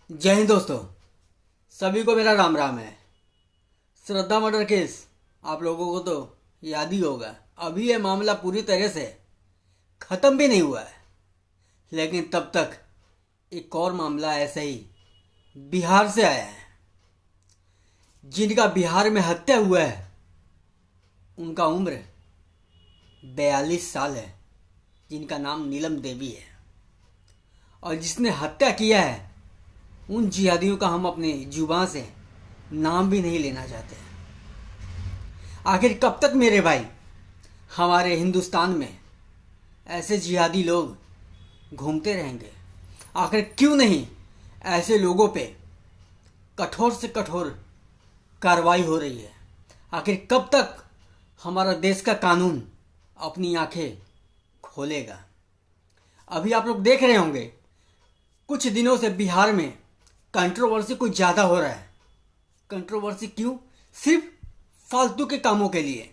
जय हिंद दोस्तों। सभी को मेरा राम राम है। श्रद्धा मर्डर केस आप लोगों को तो याद ही होगा। अभी ये मामला पूरी तरह से ख़त्म भी नहीं हुआ है, लेकिन तब तक एक और मामला ऐसा ही बिहार से आया है। जिनका बिहार में हत्या हुआ है उनका उम्र 42 साल है, जिनका नाम नीलम देवी है। और जिसने हत्या किया है उन जिहादियों का हम अपनी जुबान से नाम भी नहीं लेना चाहते। आखिर कब तक मेरे भाई हमारे हिंदुस्तान में ऐसे जिहादी लोग घूमते रहेंगे? आखिर क्यों नहीं ऐसे लोगों पे कठोर से कठोर कार्रवाई हो रही है? आखिर कब तक हमारा देश का कानून अपनी आंखें खोलेगा? अभी आप लोग देख रहे होंगे कुछ दिनों से बिहार में कंट्रोवर्सी कुछ ज़्यादा हो रहा है। कंट्रोवर्सी क्यों? सिर्फ फालतू के कामों के लिए।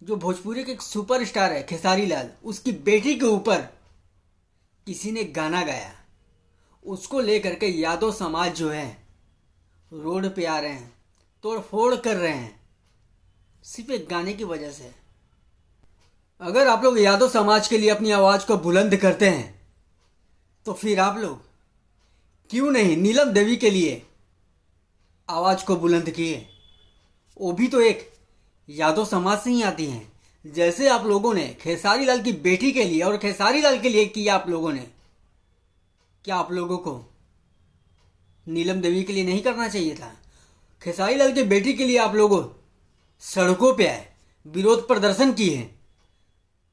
जो भोजपुरी के एक सुपरस्टार है खेसारी लाल, उसकी बेटी के ऊपर किसी ने गाना गाया, उसको लेकर के यादव समाज जो है रोड पे आ रहे हैं, तोड़ फोड़ कर रहे हैं, सिर्फ एक गाने की वजह से। अगर आप लोग यादव समाज के लिए अपनी आवाज़ को बुलंद करते हैं तो फिर आप लोग क्यों नहीं नीलम देवी के लिए आवाज़ को बुलंद किए? वो भी तो एक यादव समाज से ही आती हैं। जैसे आप लोगों ने खेसारी लाल की बेटी के लिए और खेसारी लाल के लिए किया आप लोगों ने, क्या आप लोगों को नीलम देवी के लिए नहीं करना चाहिए था? खेसारी लाल की बेटी के लिए आप लोगों सड़कों पे आए, विरोध प्रदर्शन किए,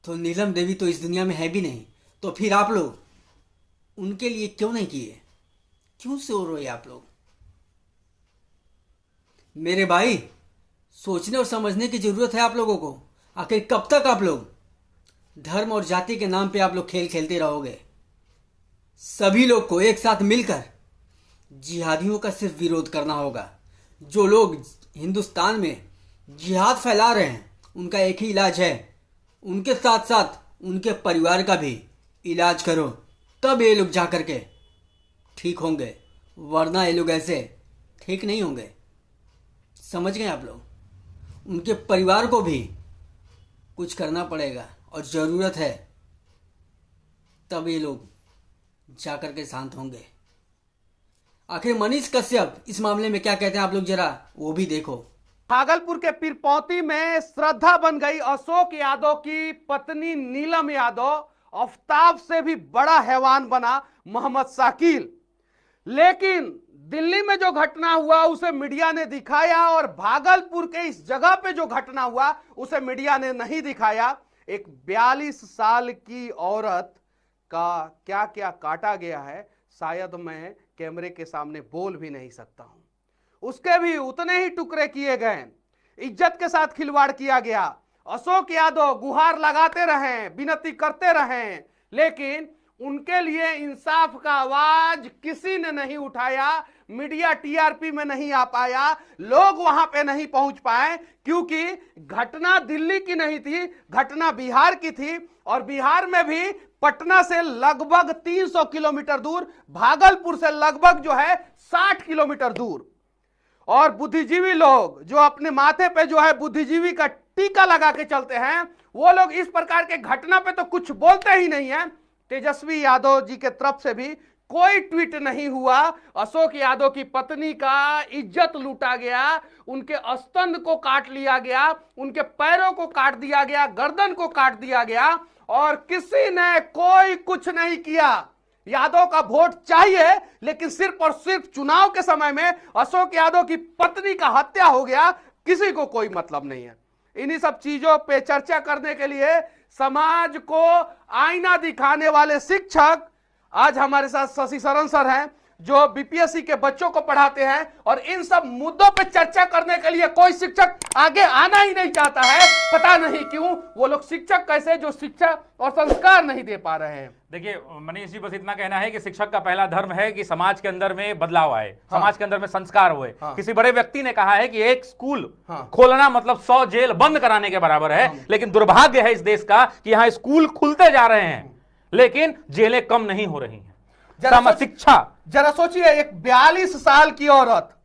तो नीलम देवी तो इस दुनिया में है भी नहीं, तो फिर आप लोग उनके लिए क्यों नहीं किए? क्यों सो रहे आप लोग? मेरे भाई, सोचने और समझने की जरूरत है आप लोगों को। आखिर कब तक आप लोग धर्म और जाति के नाम पे आप लोग खेल खेलते रहोगे? सभी लोग को एक साथ मिलकर जिहादियों का सिर्फ विरोध करना होगा। जो लोग हिंदुस्तान में जिहाद फैला रहे हैं उनका एक ही इलाज है, उनके साथ साथ उनके परिवार का भी इलाज करो, तब ये लोग जा कर के ठीक होंगे, वरना ये लोग ऐसे ठीक नहीं होंगे। समझ गए आप लोग? उनके परिवार को भी कुछ करना पड़ेगा और ज़रूरत है, तब ये लोग जा कर के शांत होंगे। आखिर मनीष कश्यप इस मामले में क्या कहते हैं आप लोग जरा वो भी देखो। भागलपुर के पीरपौती में श्रद्धा बन गई अशोक यादव की पत्नी नीलम यादव। आफ्ताब से भी बड़ा हैवान बना मोहम्मद शाकिल। लेकिन दिल्ली में जो घटना हुआ उसे मीडिया ने दिखाया और भागलपुर के इस जगह पे जो घटना हुआ उसे मीडिया ने नहीं दिखाया। एक 42 साल की औरत का क्या क्या काटा गया है, शायद मैं कैमरे के सामने बोल भी नहीं सकता हूं। उसके भी उतने ही टुकड़े किए गए, इज्जत के साथ खिलवाड़ किया गया। अशोक यादव गुहार लगाते रहे, विनती करते रहे, लेकिन उनके लिए इंसाफ का आवाज किसी ने नहीं उठाया। मीडिया टीआरपी में नहीं आ पाया, लोग वहां पे नहीं पहुंच पाए, क्योंकि घटना दिल्ली की नहीं थी, घटना बिहार की थी। और बिहार में भी पटना से लगभग 300 किलोमीटर दूर, भागलपुर से लगभग जो है 60 किलोमीटर दूर। और बुद्धिजीवी लोग जो अपने माथे पे जो है बुद्धिजीवी का टीका लगा के चलते हैं, वो लोग इस प्रकार के घटना पे तो कुछ बोलते ही नहीं है। तेजस्वी यादव जी के तरफ से भी कोई ट्वीट नहीं हुआ। अशोक यादव की पत्नी का इज्जत लूटा गया, उनके स्तन को काट लिया गया, उनके पैरों को काट दिया गया, गर्दन को काट दिया गया, और किसी ने कोई कुछ नहीं किया। यादव का वोट चाहिए, लेकिन सिर्फ और सिर्फ चुनाव के समय में अशोक यादव की पत्नी का हत्या हो गया, किसी को कोई मतलब नहीं है। इन्हीं सब चीजों पे चर्चा करने के लिए समाज को आईना दिखाने वाले शिक्षक आज हमारे साथ शशि शरण सर हैं, जो बीपीएससी के बच्चों को पढ़ाते हैं। और इन सब मुद्दों पे चर्चा करने के लिए कोई शिक्षक आगे आना ही नहीं चाहता है। पता नहीं क्यों वो लोग शिक्षक कैसे, जो शिक्षा और संस्कार नहीं दे पा रहे हैं। देखिए मनीष जी, बस इतना कहना है कि शिक्षक का पहला धर्म है कि समाज के अंदर में बदलाव आए, समाज के अंदर में संस्कार हुए। किसी बड़े व्यक्ति ने कहा है कि एक स्कूल खोलना मतलब 100 जेल बंद कराने के बराबर है। लेकिन दुर्भाग्य है इस देश का कि यहाँ स्कूल खुलते जा रहे हैं लेकिन जेलें कम नहीं हो रही हैं। शिक्षा। जरा सोचिए, एक 42 साल की औरत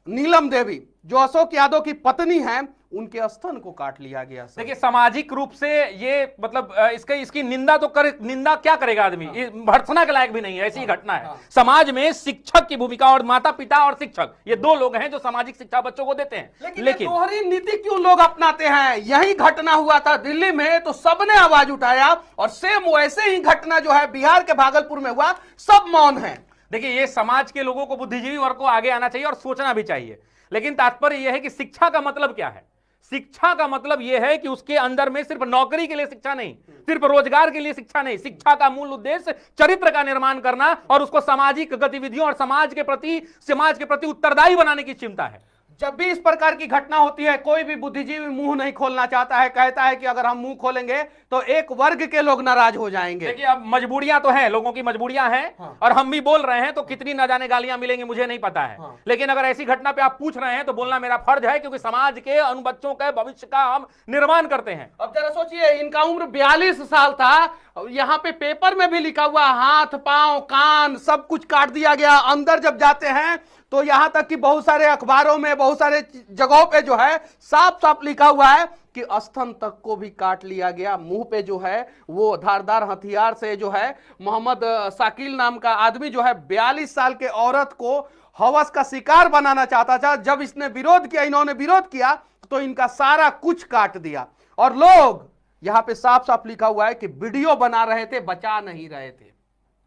नीलम देवी जो अशोक यादव की पत्नी है, उनके स्तन को काट लिया गया। देखिए सामाजिक रूप से ये मतलब इसकी निंदा तो करे, निंदा क्या करेगा आदमी, ये भर्त्सना के लायक भी नहीं है, ऐसी घटना है। समाज में शिक्षक की भूमिका, और माता पिता और शिक्षक ये दो लोग हैं जो सामाजिक शिक्षा बच्चों को देते हैं। लेकिन दोहरी नीति क्यों लोग अपनाते हैं? यही घटना हुआ था दिल्ली में तो सबने आवाज उठाया, और सेम वैसे ही घटना जो है बिहार के भागलपुर में हुआ, सब मौन है। देखिए ये समाज के लोगों को, बुद्धिजीवी वर्ग को आगे आना चाहिए और सोचना भी चाहिए। लेकिन तात्पर्य यह है कि शिक्षा का मतलब क्या है? शिक्षा का मतलब यह है कि उसके अंदर में सिर्फ नौकरी के लिए शिक्षा नहीं, सिर्फ रोजगार के लिए शिक्षा नहीं, शिक्षा का मूल उद्देश्य चरित्र का निर्माण करना और उसको सामाजिक गतिविधियों और समाज के प्रति उत्तरदायी बनाने की चिंता है। जब भी इस प्रकार की घटना होती है, कोई भी बुद्धिजीवी मुंह नहीं खोलना चाहता है, कहता है कि अगर हम मुंह खोलेंगे तो एक वर्ग के लोग नाराज हो जाएंगे। देखिए अब मजबूरियां तो हैं, लोगों की मजबूरियां हैं। हाँ। और हम भी बोल रहे हैं, तो कितनी न जाने गालियां मिलेंगी मुझे नहीं पता है। हाँ। लेकिन अगर ऐसी घटना पे आप पूछ रहे हैं तो बोलना मेरा फर्ज है, क्योंकि समाज के उन बच्चों के भविष्य का हम निर्माण करते हैं। अब जरा सोचिए, इनका उम्र 42 साल था, यहाँ पे पेपर में भी लिखा हुआ हाथ पांव कान सब कुछ काट दिया गया। अंदर जब जाते हैं तो यहां तक कि बहुत सारे अखबारों में, बहुत सारे जगहों पे जो है साफ साफ लिखा हुआ है कि स्तन तक को भी काट लिया गया। मुंह पे जो है वो धारदार हथियार से जो है मोहम्मद शाकिल नाम का आदमी जो है 42 साल के औरत को हवस का शिकार बनाना चाहता था। जब इसने विरोध किया, इन्होंने विरोध किया, तो इनका सारा कुछ काट दिया। और लोग यहां पे साफ साफ लिखा हुआ है कि वीडियो बना रहे थे, बचा नहीं रहे थे।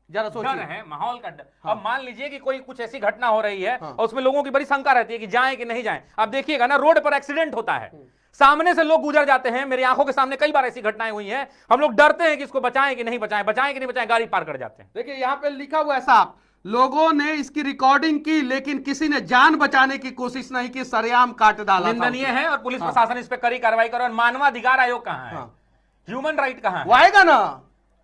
जरा सोचिए, डर है, माहौल का डर। हाँ। अब मान लीजिए कि कोई कुछ ऐसी घटना हो रही है। हाँ। और उसमें लोगों की बड़ी शंका रहती है कि जाएं कि नहीं जाएं। अब देखिएगा ना, रोड पर एक्सीडेंट होता है, सामने से लोग गुजर जाते हैं, मेरी आंखों के सामने कई बार ऐसी घटनाएं हुई हैं। हम लोग डरते हैं कि इसको बचाएं कि नहीं बचाएं, बचाएं कि नहीं बचाएं, गाड़ी पार कर जाते हैं। देखिए यहाँ पे लिखा हुआ है साहब, लोगों ने इसकी रिकॉर्डिंग की लेकिन किसी ने जान बचाने की कोशिश नहीं की, सरेआम काट डाला। निंदनीय है और पुलिस प्रशासन इस पर कड़ी कार्रवाई करे। और मानवाधिकार आयोग कहां है? ह्यूमन राइट कहां है? वो आएगा ना,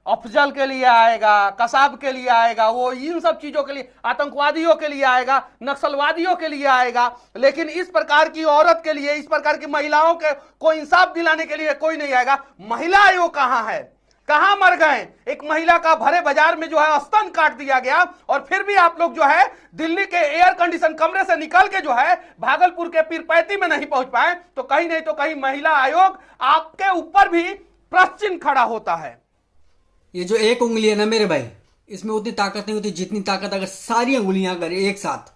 अफजल के लिए आएगा, कसाब के लिए आएगा, वो इन सब चीजों के लिए, आतंकवादियों के लिए आएगा, नक्सलवादियों के लिए आएगा। लेकिन इस प्रकार की औरत के लिए, इस प्रकार की महिलाओं के को इंसाफ दिलाने के लिए कोई नहीं आएगा। महिला आयोग कहां है? कहां मर गए? एक महिला का भरे बाजार में जो है स्तन काट दिया गया, और फिर भी आप लोग जो है दिल्ली के एयर कंडीशन कमरे से निकल के जो है भागलपुर के पीरपैंती में नहीं पहुंच पाए। तो कहीं नहीं तो कहीं महिला आयोग आपके ऊपर भी प्रश्न चिन्ह खड़ा होता है। ये जो एक उंगली है ना मेरे भाई, इसमें उतनी ताकत नहीं होती जितनी ताकत अगर सारी उंगलियां अगर एक साथ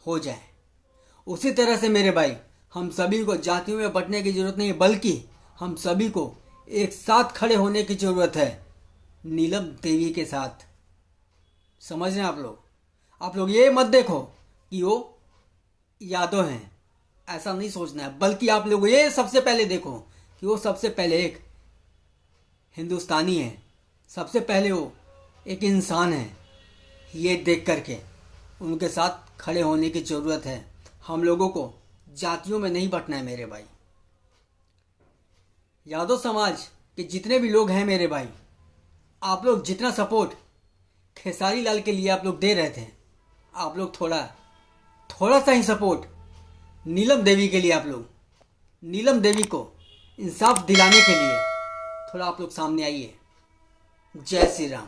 हो जाए। उसी तरह से मेरे भाई, हम सभी को जातियों में बंटने की जरूरत नहीं है, बल्कि हम सभी को एक साथ खड़े होने की जरूरत है नीलम देवी के साथ। समझ रहे हैं आप लोग ये मत देखो कि वो यादव हैं, ऐसा नहीं सोचना है, बल्कि आप लोग ये सबसे पहले देखो कि वो सबसे पहले एक हिंदुस्तानी है, सबसे पहले वो एक इंसान है। ये देख करके उनके साथ खड़े होने की ज़रूरत है। हम लोगों को जातियों में नहीं बंटना है मेरे भाई। यादव समाज के जितने भी लोग हैं मेरे भाई, आप लोग जितना सपोर्ट खेसारी लाल के लिए आप लोग दे रहे थे, आप लोग थोड़ा सा ही सपोर्ट नीलम देवी के लिए, आप लोग नीलम देवी को इंसाफ दिलाने के लिए थोड़ा आप लोग सामने आइए। जय श्री राम।